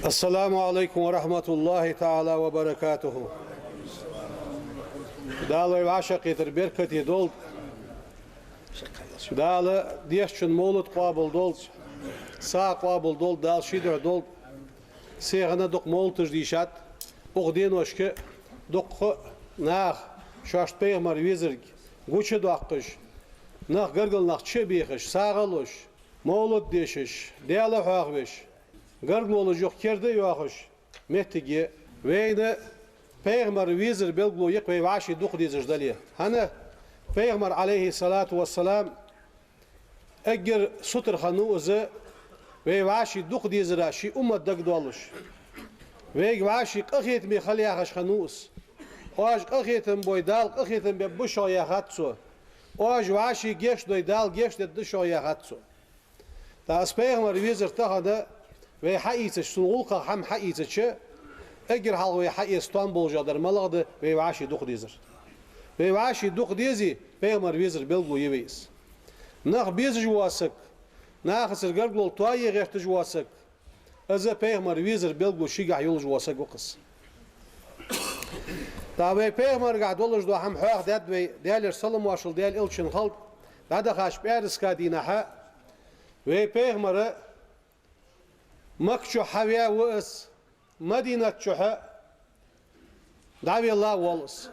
Assalamu alaikum wa rahmatullahi ta'ala wa barakatuhu. Dalı aşaqitir berkati dol. Dalı diyşün mevlud qabul dol. Sağ qabul dol, dal şidir dol. Seğine dok mevlud dişat. Uqdin oşki dok nağ şaşt peygambər vizir guçu doqqış. Nağ gırgıl nağ çebiqiş, sağılış. Mevlud deşiş, dalı haqbiş. Gırgıl olu yok kerdi yoqış. Mehtigi veyni Peygamber vizir belglu yek ve vaşi duq dizir dali. Hani Peygamber aleyhissalatu vesselam eğer sutur hanuzu ve vaşi duq dizira şi ummet dagdoluş. Ve vaşi qıhit mi xaliyax hanuz. Oj qıhitim boydal qıhitim be bu şoya hatsu. Oj vaşi geç doydal geç de şoya hatsu. Da Peygamber vizir tahada ve haiyse sunulqa ham haiyse اگر حلوی حی استانبول جادر ملقد و واشی دخ دیزر و واشی دخ دیزی پیامبر ویزر بلگو یویس نخ بیز جواسک نخ سرگرگل توایی غشت جواسک از پیامبر ویزر بلگو شیگه یول جواسک وقص تا و پیامبر قاعد ولش دو هم حق داد و دیال سلام واشل دیال الچن خلق بعد خاش بیارس کادینه ها و پیامبر مکشو حویا واس Medine çöhe davi Allah walis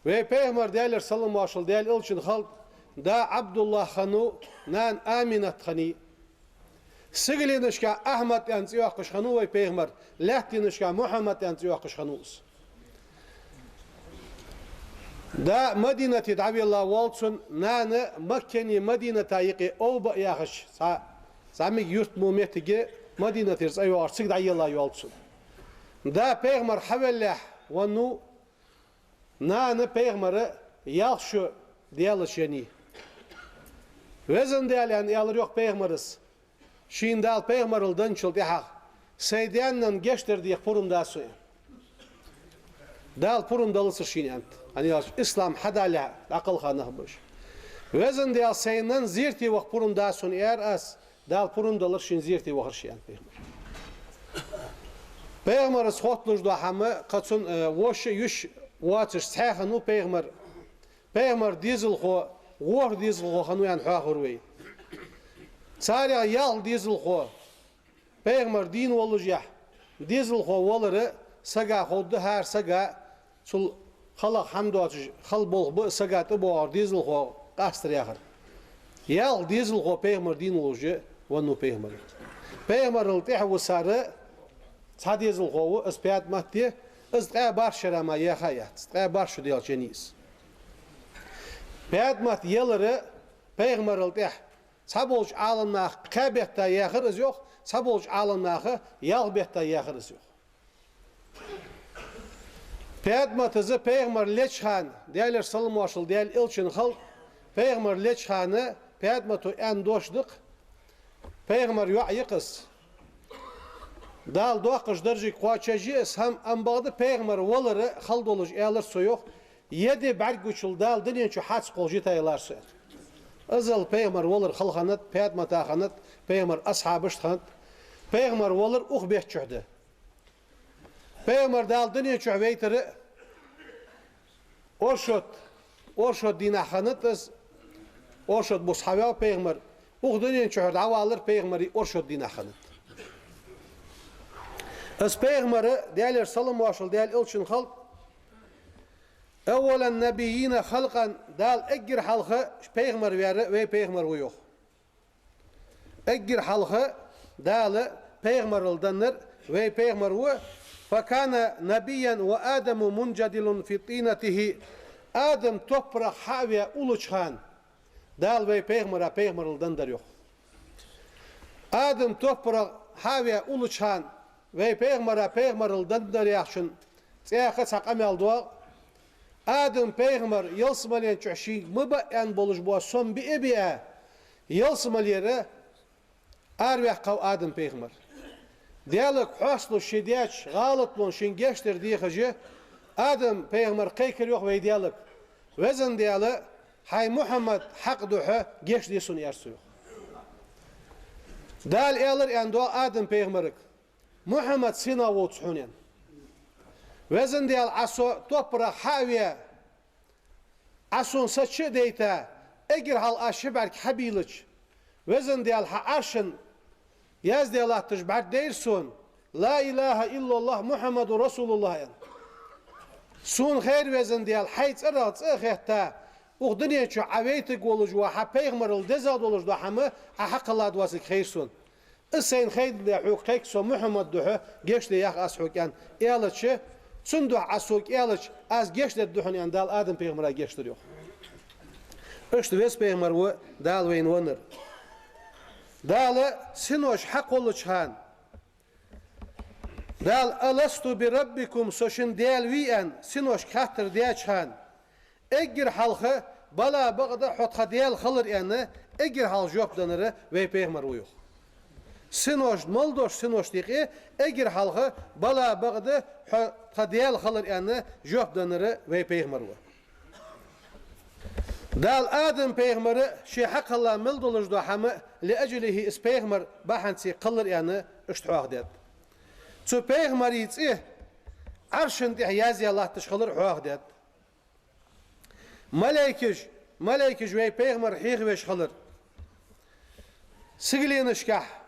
ve peygamber derler sallallahu aleyhi ve sellem ilçin halk da Abdullah hanu nan Aminat hani sigilinişka Ahmet yansı yaqış hanu ve peygamber lahtinişka Muhammed yansı yaqış hanus da Medine'ti davi Allah walsun nan Mekkeni Medine tayiqi oba yaqış sami yurt mumetigi Medine tirs ayo artık da yalla yolsun. Da peygamber havellah ve nu nane peygamberi yaxşı diyalış yani. Vezin diyal yani yalır yok peygamberiz. Şimdi al peygamberilden çıldı haq. Seydiyanla geçtir diye purunda suyu. Dal purundalısı şimdi ant. Hani İslam hadala akıl xanahmış. Vezin diyal seyden zirti vaq purunda sun eğer as dal purundalık şimdi zirti vaqır şey peygamber. Peygamber sotluş da hamı qaçın voş yüş watış saxanu peygamber dizil xo war dizil xo xanu yan haqurvey sariya yal dizil xo peygamber din olujah dizil xo wolları saga xoddu har saga sul xalaq hamdu xal bol bu sagatı bo dizil xo qastır yaxır yal dizil xo peygamber din oluju ve nu peygamber iltih sarı Sadiyazıl qovu ispiyat maddi istqa barşarama ya hayat istqa barşı diyal jenis piyat maddi yelleri peygamber iltih sabulç alınaq qabetta yaxırız yok sabulç alınaqı yağbetta yaxırız yok piyat maddi peygamber leçhan deyler salım vaşıl deyel ilçin xalq peygamber leçhanı piyat maddi en doşduq peygamber yu'yiqis Dal doqış derji qaçajis ham ambaqdı peygamber wolları xald oluj elar soyuq yedi barguçul dal dinin şu haç qolji taylar soy azal peygamber wollar xalxanat peyatma taxanat peygamber ashabış xanat peygamber wollar uxbeh çühdi peygamber dal dinin şu veytiri orşot dina xanatız orşot bu sahaba peygamber uxdinin şu davalır peygamberi orşot dina xanat Es peygamberi değerler sallam vaşıl değer ilçin halk evvelen nebiyyine halkan dal eggir halkı peygamber veri ve peygamber yok eggir halkı dal peygamber ildenler ve peygamber ve fakana nebiyyen ve ademu muncadilun fi tinetihi Adem toprak haviye uluçhan dal ve peygamber ildenler yok Adem toprak haviye uluçhan ve peygamber ildenler yaxşın seyaqı saqam aldı Adem peygamber yılsımaliyen çüşi mübeyen boluş bu son bir ebiye yılsımaliyere arvah qav Adem peygamber diyalog huslu şidiyaç galıtlun şin geçtir diyecek Adem peygamber qaykır yok ve diyalog vezin diyalı hay Muhammed haq duha geç diyorsun yarsı yok dal elir en doğa Adem peygamberik محمد سينا وتصحونين وزن ديال عصو توبرا حاوية عصون ستش ديتا اجر هال اشبرك حبيلج وزن ديال عرشن ياز ديال تجبر ديرسون لا اله الا الله محمد رسول الله يعني. سون خير وزن ديال حيث ارات اخيتا وغدنيا شو عويتك ولج وحا پیغمبر الدزاد ولج دو حما حق الله دواسك خير سون السين خير دي حقوق سو محمد دوه گشت ياخ اسحوكان يالچ سون دو اسوك يالچ از گشت دوهن يعني دال ادم پیغمبر گشت يوق اشت ويس پیغمبر و دال وين ونر دال سينوش حق ولج هان دال ألستو بربكم سوشن ديال ويان سينوش كاتر دياش هان اجر حلقه بلا بغدا حطها ديال خلر يعني اجر حال جواب دنره وي پیغمبر ويوخ سينوش مالدوش سينوش ديقي اجر حلقه بلا بغدا حطها ديال خلر يعني جواب دنره وي پیغمبر و دال آدم پیغمبر شي حق الله ملدولج دو حما لأجله اس پیغمبر بحنسي قلر يعني اشتحواق ديت تو پیغمبر يتسيه عرشن دي يازي الله تشخلر حواق ديت ملائكج وي پیغمبر حيغ ويش خلر سيغلين اشكح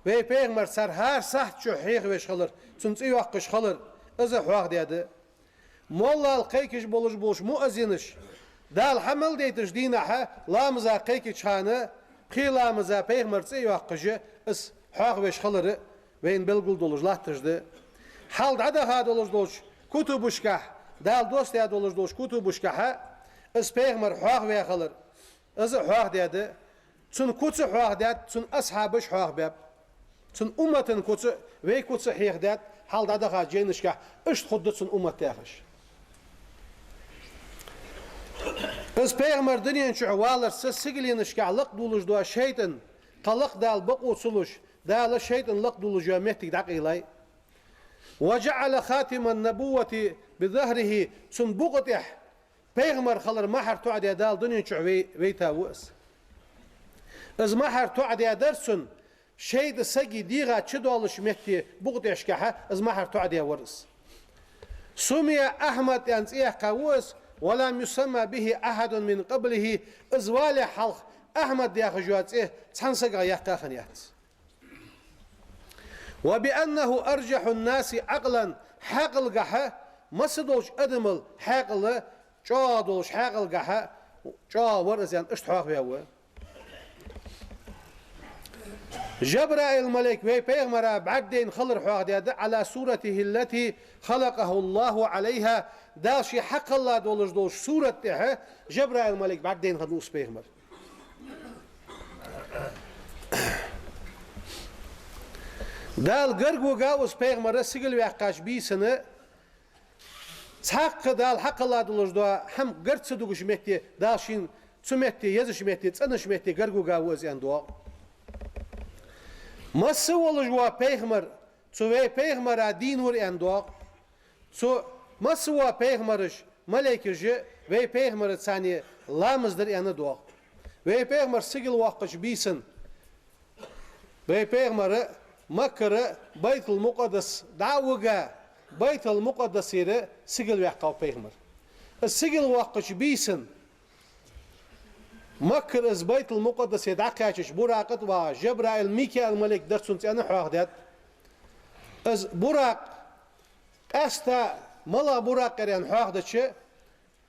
وي پیغمبر سر هر سحت شو حيغ ويش خلر تنسي وقش خلر ازا حواق ديت مولا القيكج بولش مؤذنش دال حمل ديتش دينها لامزا قيكج هانا قي لامزا پیغمبر تسي وقش اس حواق ويش خلر وين بلغل دولج لاتجد حال عدا هاد دولج كتبشكح دال دوست يا دولج كتبشكح اس پیغمبر حواق وي خلر از حواق ديده تن كوتس حواق ديد تن اصحابش حواق باب تن امتن كوتس وي كوتس حيق ديد حال عدا ها جينشكح اشت خد تن امت تاخش اس پیغمبر دنيا شعوالر سسگلينشكح لق دولج دو شيطان قلق دال بقو سلوش دال الشيطان لق دولج مهتك دقيلاي وجعل خاتم النبوة بظهره تن بقطح پیغمبر خلر محر توعد يا دال دنيا شعوي ويتاوس از محر توعد يا درسن شيد سجي ديغا تشدولش مهتي بقطع شكحة از محر توعد يا ورس سمي أحمد ينسيه قوس ولم يسمى به أحد من قبله از والي حلق أحمد يا خجوات إيه تنسقا يحقا خنيات وبأنه أرجح الناس عقلا حقل قحة مصدوش أدمل حقل جادوش حقل قحة جا ورز يعني اشتحاق بيهوه جبرائيل الملك وي پیغمبر بعدين خلر حواق دياده على صورته التي خلقه الله عليها داشي حق الله دولش صورته جبرائيل الملك بعدين خدوس پیغمبر دال غرغو غاوس پیغمبر سيگل وقاش بيسنه حق دال حق الله دولش دو هم غرت دوغش متي داشين سمتي يزش متي صنش متي غرغو غاوس يندو مسولج وا پیغمبر سو وی پیغمبر دین ور اندو سو مسوا پیغمبرش ملائکه وی پیغمبر ثانی لامزدر ان دو وی پیغمبر سیگل وقش بیسن وی پیغمبر مکر بیت المقدس دعوگا بیت المقدس یر سیگل وقا پیغمبر سیگل وقش بیسن مكر از بيت المقدس يدعكاش براقت و جبرائيل ميكائيل الملك درسون أنا حاضر از براق استا ملا براق يعني حاضر شيء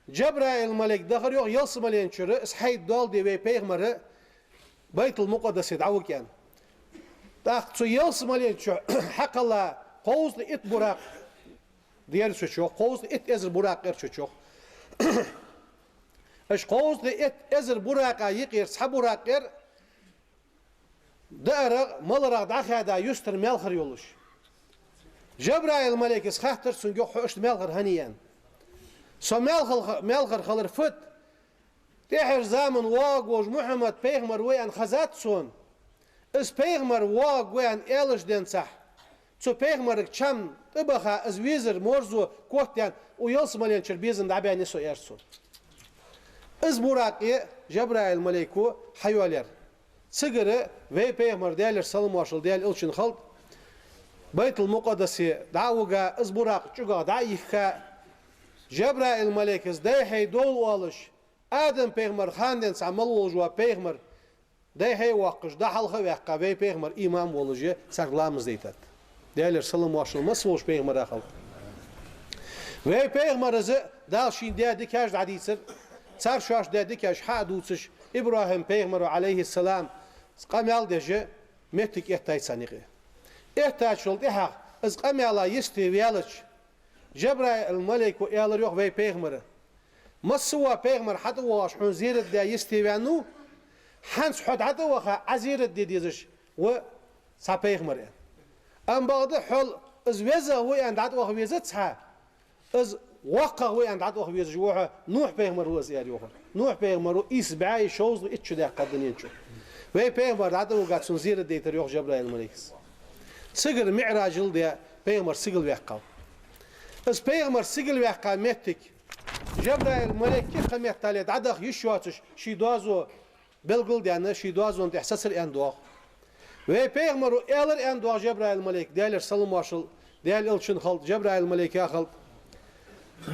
جبرائيل الملك دخل يوم يلصم مليان شر اس حيد دال دي بيغمر بيت المقدس يدعوك يعني تاخذ يلصم مليان شو حق الله قوس ات براق ديال شو قوس ات از براق غير شو اش قوس ات ازر براقا يقير صحاب براقير دار مالرا داخدا يستر ملخر يولش جبرائيل الملك خاطر سنجو خوش ملخر هنيان سو ملخر خلر فت تحر زمن واق وج محمد پیغمبر وين خزات سون اس پیغمبر واق وين الش دين صح سو پیغمبر چم تبخا از ويزر مرزو کوتيان ويلس مليان چربيزن دابيان سو يرسون از براقي جبرائيل ملكو حيوالر سيغره وي پیغمبر ديالر سلام واشل ديال الچن خلق بيت المقدس دعوة ازبراق جوجا دايخا جبرائيل ملك ده هي دول والش آدم پیغمبر خاندن سعمل ولجوا پیغمبر ده هي وقش ده حلقه وقا بي پیغمبر امام ولجه سرلامز دیتت değerler salam başılmaz olmuş peygamber akıl ve peygamberimiz da şimdi dedi ki hadisler sar şaş dedi ki hadutsış İbrahim peygamber aleyhisselam qamal deje metik ehtay saniqi ihtaç oldu haq iz qamala yisteviyalış Cebrail melek ve yalar yok ve peygamber maswa peygamber hatta waş hunziret da yisteviyanu hans hud hatta wa aziret dediyiz ve sa peygamber أم بعد حل إز وزا هو عند عد وخ وزا تها إز وقع هو عند عد وخ وزا جوها نوح بيغمر هو زيادة وخر نوح بيغمر هو إيس بعي شوز إتشو ده قدنين شو وهي بيغمر عد وقع سنزير ديتر يوخ جبرائيل الملكس سجل معراج ده بيغمر سجل وقع إز بيغمر سجل وقع متك جبرائيل الملك كي قمية تاليد عدخ يشواتش شي دوازو بلغل ديانا شي دوازو انت إحساس الأندوخ ve peygamber eğer en doğa Cebrail melek değerler salım başıl değer ilçin halt Cebrail melek ya halt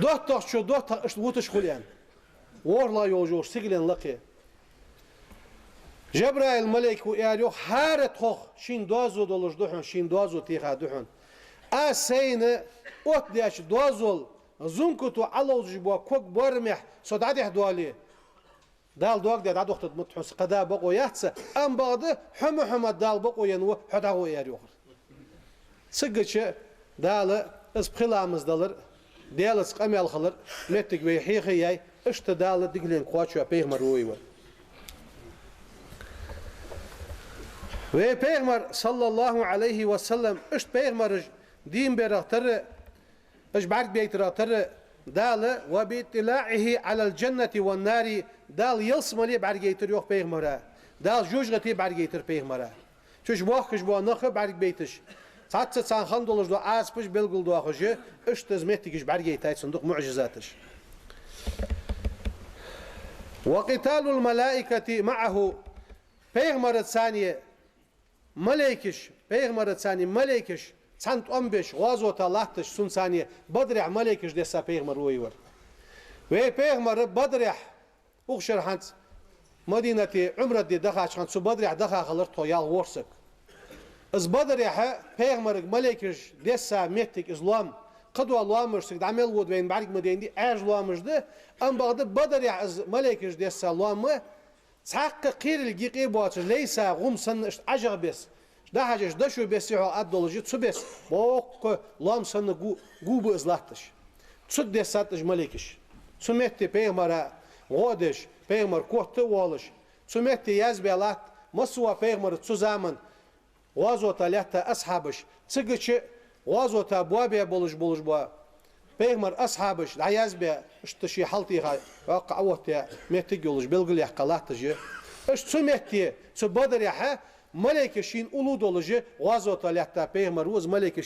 dohtak şu dohtak işte vutuş kulen orla yolcu sigilen laki Cebrail melek o eğer yok her tok şin doazo dolur duhun şin doazo tiha duhun asayne ot diyaş doazol zunkutu alawj bu kok barmeh sodadih duali دال دوق ده داد وقت متحس قدا بقو يحس أم بعد حم دال بقو ينو حدا هو ياريوخر سجتش دال اس بخلامز دالر دالس قميال خلر نتك بي حيخي اشت دال دقلين قواتشو بيغمر رويور ve peygamber sallallahu aleyhi ve sellem اشت peygamber din berakhtar اش بعد بيتراkhtar دال وباطلاعه على الجنة والنار دال يلسملي برگيتر يوخ پیغمبره دال جوجغتي برگيتر پیغمبره چوش واخش بو نخ برگ بيتش ساتس سان خان دولج دو اسپش بلگل دو اخجه اش تزمتيش برگيتاي صندوق معجزاتش وقتال الملائكة معه پیغمبر ثانيه ملائكش پیغمبر ثاني ملائكش سنت 15 غزوة اللحتش سن ثانية بدرع ملكش دسا پیغمبر ويور وي پیغمبر بدرع اخشر حنت مدينة عمرة دي دخاش حنت سو بدرع دخا خلر تويال ورسك از بدرع پیغمبر ملكش دسا متك اسلام قدوة الله مرسك دعمل ود بين بعد مدين دي اج الله مرده ام بعد بدرع از ملكش دسا الله ما تحق قير الجيقي بواتش ليس غم سن اجر بس ده حاجة ده شو بيسيحو أدولوجي تسو بس بوق لام سنة جوب إزلاتش تسو دساتش ملكش تسو متى بيغمرا غودش بيغمر كوت والش تسو متى يزبيلات مسوا بيغمر تسو زمن وازو تلاتة أصحابش تسجش وازو تابوابي بولش بوا بيغمر أصحابش لا يزبي اشتشي حالتي هاي وقع وقتها متى جولش بلغل يحقلاتجي اش تسو متى تسو بدر يحا ملك شين أولو دولجة غازو طلعتا بيغمر روز ملك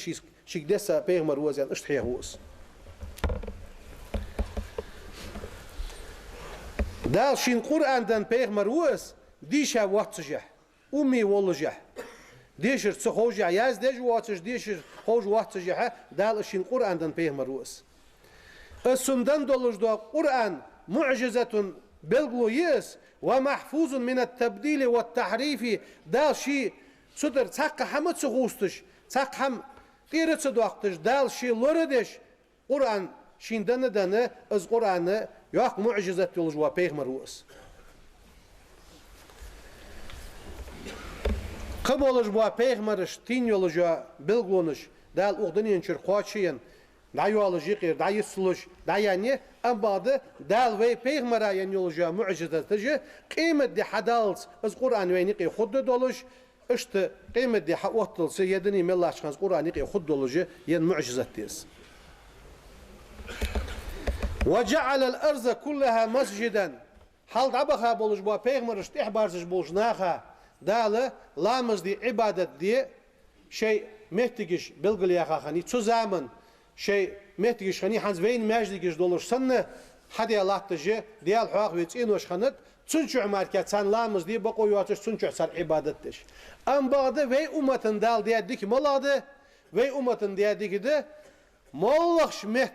شيك دسا بيغمر روز يعني اشتحيه روز دال شين قرآن دان بيغمر روز ديشا واتسجح أمي والجح ديشر تسخوجع ياز ديش واتسج ديشر خوج واتسجح دال شين قرآن دان بيغمر روز السندان دولج دو قرآن معجزة بلغلو يس ومحفوظ من التبديل والتحريف دال شي صدر تاق حمد سغوستش تاق حم قيرت سدوقتش دال شي لوردش قرآن شيندن دانه از قرآن يوق معجزة يلجوا بيغمر روس قبولش بوا بيغمرش تين يلجوا بلغونش دال اغدنين شر خواتشين دايولوجي غير دايسلوش داياني ام بعد دال وي بيغمرا ينولجا معجزه تجي قيمه دي حدالس از قران ويني قي خود دولش اشت قيمه دي حوتل سيدني ملاش خان قران قي خود دولجا ين معجزه تيس وجعل الارض كلها مسجدا حال دبخا بولج بو بيغمرش تحبارش بولج ناخا دال لامز دي عبادت دي شيء مهتجش بلغل يا خاني تو زمن شيء متجش خني حنز بين ماجديش دولار سنة حد الله تجي ديال حواق ويتين وش خنت تنشع مركز سن لامز دي بقوا يواتش تنشع سر عبادتش أم بعد في أمة دال ديال ديك ملاده ve ummatın diye dikide mollak şmet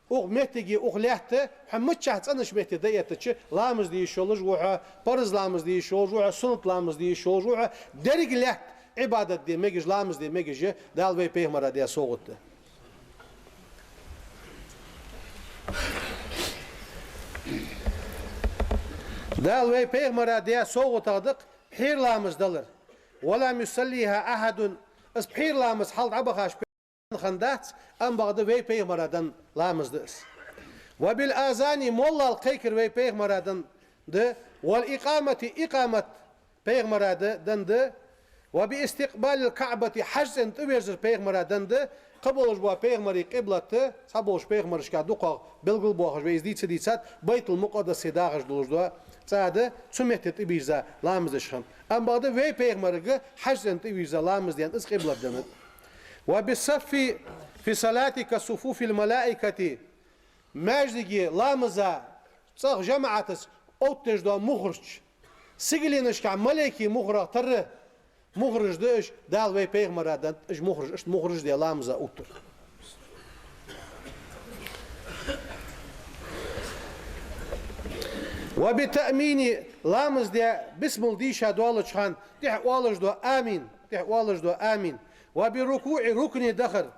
o metigi o lehte hamut çahtsana şmeti de yetçi lamız diye şolur ruha parız lamız diye şolur ruha sunut lamız diye şolur ruha derig leht ibadet diye megiz lamız diye megiz dal ve peygambera diye soğuttu. Dal ve peygambera diye soğutadık hir lamız dalır. Wala yusalliha ahadun as hir lamız halt abahaş خندات أم بعد وی پیغمبرادن لامزدس و بالآذان مولا القيكر وی پیغمبرادن ده والإقامة إقامة پیغمبرادن ده و باستقبال الكعبة حج انت ويرزر پیغمبرادن ده قبولش با پیغمبری قبلت سبولش پیغمبرش که دوقا بلغل باخش و ازدیت دیسات بیت المقدس داغش دولش دو ساده سمتت بیرزا لامزدش خم أم بعد وی پیغمبرگه حج انت ويرزا لامزدين اس قبلت دنت وبالصف في صلاتك صفوف الملائكة مجدي لامزا صغ جماعتس اوتج دو مخرج سجلينش كع ملائكي مخرج تر مخرج دش دال وي پیغمبرادن اش مخرج اش مخرج دي لامزا اوتر وبتأمين لامز دي بسم الديشا دولش خان دي والج دو امين دي والج دو امين وبركوع ركن دخر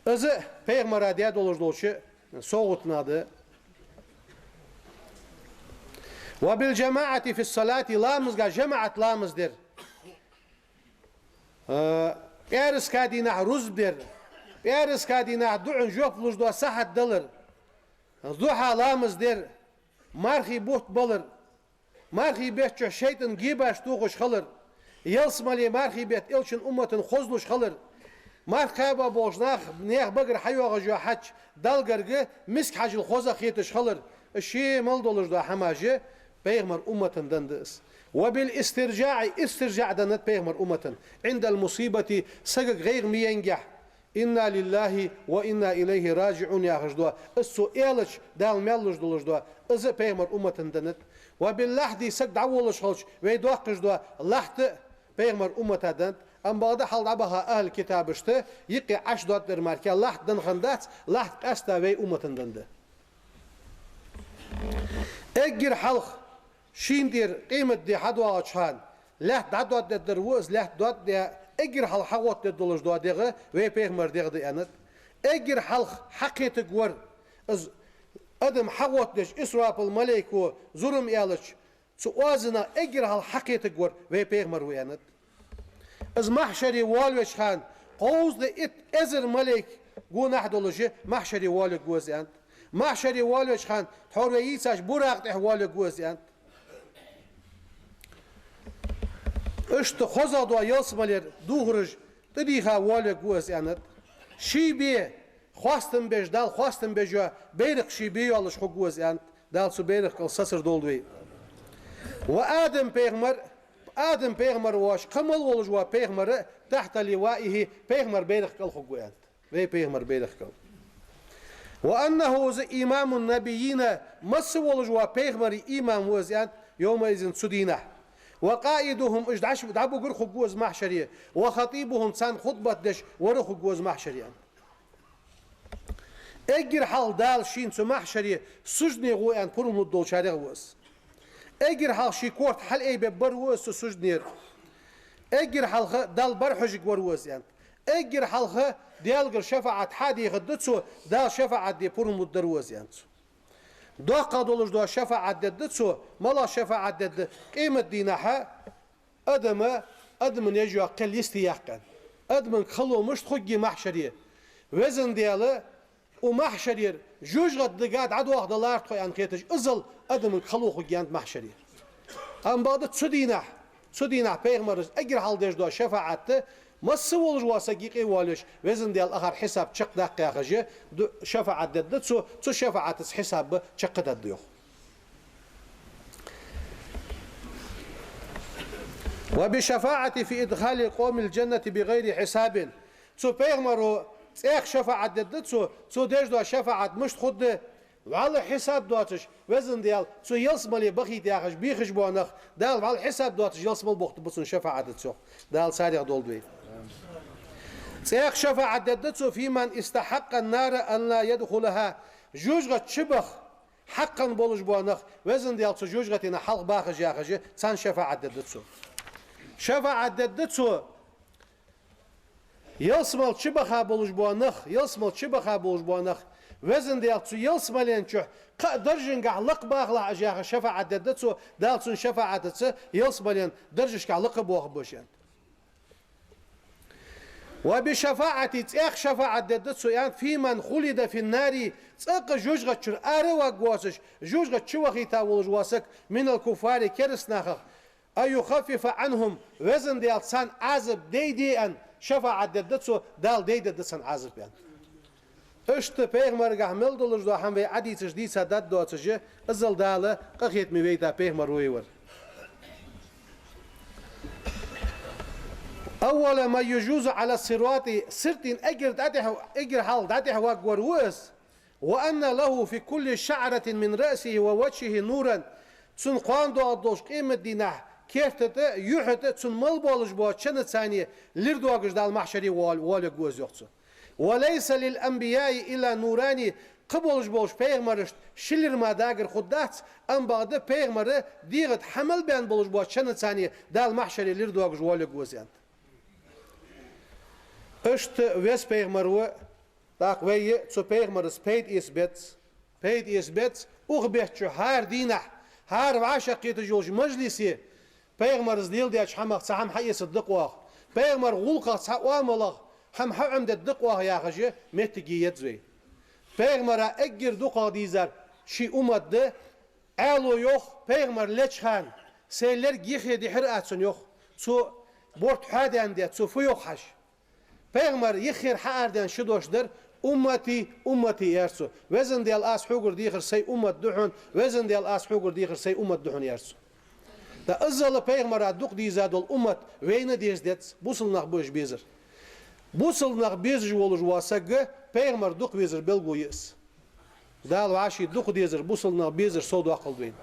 إذا پیغمبر دیاد دولش دولشه صوت ناده وبالجماعة في الصلاة لامز جا جماعة لامز در إرس كادينا رز در إرس كادينا دعن جوف لوش دو صحة دلر ضحى لامز در مارخي بوت بلر مارخي بيت شيطان جيباش توخش خلر يلسمالي مارخي بيت إلشن أمة خزلوش خلر مارخابا بوشناخ نيخ بقر حيوغا جو حج دالقرقه مسك حج الخوزا خيتش خلر الشي مالدولش دا حماجه بيغمر أمة دندس وبالاسترجاع استرجاع دنت بيغمر أمة عند المصيبة سقق غير مينجح إنا لله وإنا إليه راجعون يا خجدوا السو إيلش دال ميلش دولش دوا إذا بيغمر أمة دنت وباللحدي سق دعولش خلش ويدوقش دوا لحت بيغمر أمة دنت أم بعد حال عبها أهل كتابشته يقي عش دوت در مركا لحت دن خندات لحت أستا وي أمة دنده أجر حلق شين دير قيمة دي حدوا أشهان لحت دعوت در وز لحت دوت دي أجر حلق حوت در دولش دوت ديغه وي بيغمر ديغ دي أنت أجر حلق حقيت جور از أدم حوت دش إسراف الملك وزرم يالش سوازنا أجر حلق حقيت جور وي بيغمر وي أنت از محشري والوش خان قوز ده ات ازر ملك جو نحدولوجي محشري والو جوز انت محشري والوش خان تحور يساش براق ده والو جوز انت اشت خوزا دو يلسمالر دوهرج تديها والو جوز انت شي بي خواستم بيش دال خواستم بيجوا بيرق شي بي والش خو جوز انت دال سو بيرق السسر دولدوي وآدم بيغمر آدم پیغمبر واش قمل ولج وا پیغمبر تحت لوائه پیغمبر بيرخ كل خقوات وي پیغمبر بيرخ كل وأنه ز إمام النبيين مس ولج وا پیغمبر إمام وزيان يوم إذن سدينه وقائدهم اجدعش دعبو قر خقوز محشرية وخطيبهم سان خطبة دش ور خقوز محشرية اجر حال دال شين سو محشرية سجني غوان فرم الدول شارع وس اجر حال شيكورت حل اي ببروس سجنير اجر حال دال برحج وروس يعني اجر حال ديالغر شفاعة حادي غدتسو دال شفاعة دي فرم الدروس يعني دو قادولش دو شفاعة ددتسو ملا شفاعة دد قيمة دينها ادم يجوا قل يستيقن ادم خلو مش تخجي محشريه وزن دياله ومحشرير جوج غد قاعد عدو واحد الله تخي عن خيتج ازل ادم خلو خجي عند محشريه ام بعد سدينه پیغمبر اگر حال دش دو شفاعت مسول جوا سقيقي والش وزن ديال اخر حساب شق دقيقه جه شفاعت دد سو شفاعت حساب شق دد وبشفاعة في إدخال قوم الجنة بغير حساب سو بيغمرو إخ شفاعة دد سو ديش دو شفاعة مش خد وعلى حساب دواتش وزن ديال سو يلسمالي بخي دياخش بيخش بوانخ دال وعلى حساب دواتش يلسمال بوقت بسون شفاعة تسوخ دال ساريغ دول دوي تأخ شفاعة ددتو في من استحق النار أن لا يدخلها جوجغة شبخ حقا بولج بوانخ وزن ديالتو جوجغة إن حلق باخج ياخج تان شفاعة ددتو شفاعة ددتو يلسمل شبخها بولج بوانخ يلسمل شبخها بولج بوانخ وزن ديالتو يلسملين شو درجن قعلق باخلا أجاخ شفاعة ددتو دالتو شفاعة ددتو يلسملين درجش قعلق بوخ بوشين وبشفاعة تأخ شفاعة ددتو يعني في من خلد في النار تأق جوجغة شر أروا قواسش جوجغة شوخي تاولج واسك من الكفار كرس ناخر أي يخفف عنهم وزن ديال سان عذب دي أن شفاعة ددتو دال ددسان عذب يعني اشت پیغمبر گحمل دلش دو هم به عدی تجدید سدد دو تجه ازل داله قخیت میویتا پیغمبر روی ور أول ما يجوز على الصراط سرت أجر حال داته وقروس وأن له في كل شعرة من رأسه ووجهه نورا تن قان دو أدوش قيمة دينه كيف تت يحت تن ملبولج بوا چند ثانية لردواجش دال محشري وال جوز يقص وليس للأنبياء إلا نوراني قبولش بولش پیغمبرش شلر ما داگر خدات أم بعد پیغمبر ديغت حمل بين بولش بوا چند ثانية دال محشري لردواجش وال جوز يند اشت ويس پیغمبر داق ويه تو پیغمبرس پید is bets اغبت هار دينه هار عاشقيت جوج مجلسي پیغمبرس ديل ديش حمق سهم حي صدق واخ پیغمبر غلقه سواملغ هم حم ددق واخ يا خجه متجيت زي پیغمبر اگر دقا ديزر شي امد الو يوخ پیغمبر لچخان سيلر گيخ دحر اتسن يوخ تو بورت حادن دي تو فيوخش پیغمبر يخير حاردن شدوشدر أمتي يرسو وزن ديال آس حقر ديخر سي أمت دحون وزن ديال آس حقر ديخر سي أمت دحون يرسو دا أزل پیغمبر دوق دي زادو الأمت وين ديز ديت بوصل نخبوش بيزر بوصل نخبيزج ولج واسق پیغمبر دوق بيزر بلغو يس دال وعشي دوق ديزر بوصل نخبيزر صودو أقل بين